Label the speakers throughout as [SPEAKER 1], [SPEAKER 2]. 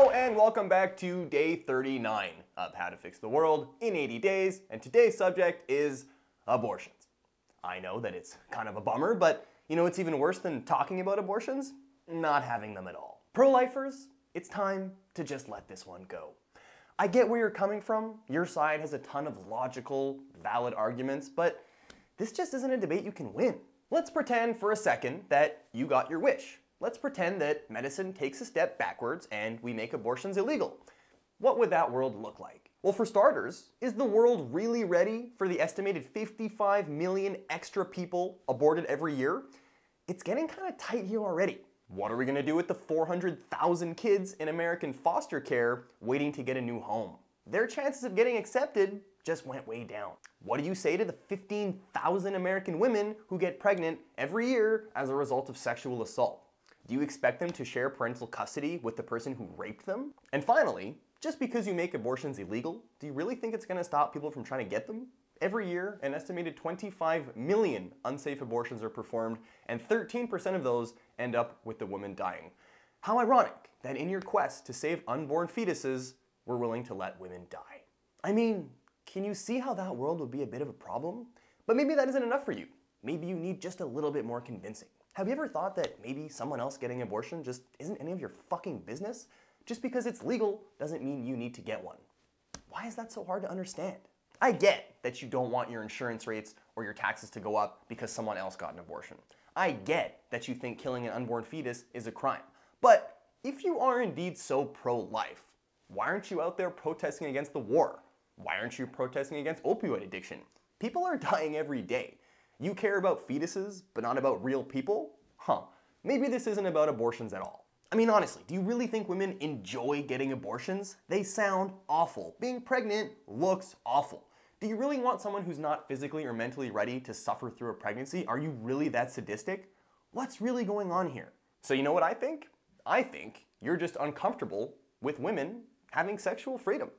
[SPEAKER 1] Hello and welcome back to day 39 of How to Fix the World in 80 Days, and today's subject is abortions. I know that it's kind of a bummer, but you know what's even worse than talking about abortions? Not having them at all. Pro-lifers, it's time to just let this one go. I get where you're coming from. Your side has a ton of logical, valid arguments, but this just isn't a debate you can win. Let's pretend for a second that you got your wish. Let's pretend that medicine takes a step backwards and we make abortions illegal. What would that world look like? Well, for starters, is the world really ready for the estimated 55 million extra people aborted every year? It's getting kind of tight here already. What are we going to do with the 400,000 kids in American foster care waiting to get a new home? Their chances of getting accepted just went way down. What do you say to the 15,000 American women who get pregnant every year as a result of sexual assault? Do you expect them to share parental custody with the person who raped them? And finally, just because you make abortions illegal, do you really think it's going to stop people from trying to get them? Every year, an estimated 25 million unsafe abortions are performed, and 13% of those end up with the woman dying. How ironic that in your quest to save unborn fetuses, we're willing to let women die. I mean, can you see how that world would be a bit of a problem? But maybe that isn't enough for you. Maybe you need just a little bit more convincing. Have you ever thought that maybe someone else getting an abortion just isn't any of your fucking business? Just because it's legal doesn't mean you need to get one. Why is that so hard to understand? I get that you don't want your insurance rates or your taxes to go up because someone else got an abortion. I get that you think killing an unborn fetus is a crime. But if you are indeed so pro-life, why aren't you out there protesting against the war? Why aren't you protesting against opioid addiction? People are dying every day. You care about fetuses, but not about real people? Huh, maybe this isn't about abortions at all. I mean, honestly, do you really think women enjoy getting abortions? They sound awful. Being pregnant looks awful. Do you really want someone who's not physically or mentally ready to suffer through a pregnancy? Are you really that sadistic? What's really going on here? So you know what I think? I think you're just uncomfortable with women having sexual freedom.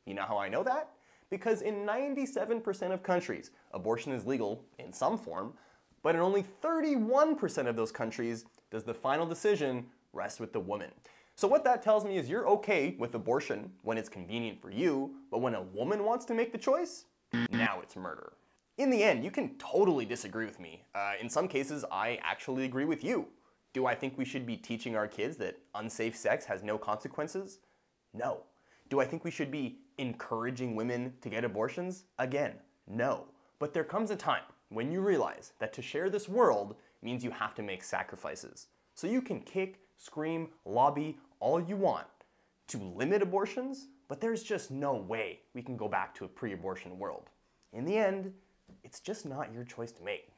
[SPEAKER 1] You know how I know that? Because in 97% of countries, abortion is legal in some form, but in only 31% of those countries does the final decision rest with the woman. So what that tells me is you're okay with abortion when it's convenient for you, but when a woman wants to make the choice, now it's murder. In the end, you can totally disagree with me. In some cases, I actually agree with you. Do I think we should be teaching our kids that unsafe sex has no consequences? No. Do I think we should be encouraging women to get abortions? Again, no. But there comes a time when you realize that to share this world means you have to make sacrifices. So you can kick, scream, lobby all you want to limit abortions, but there's just no way we can go back to a pre-abortion world. In the end, it's just not your choice to make.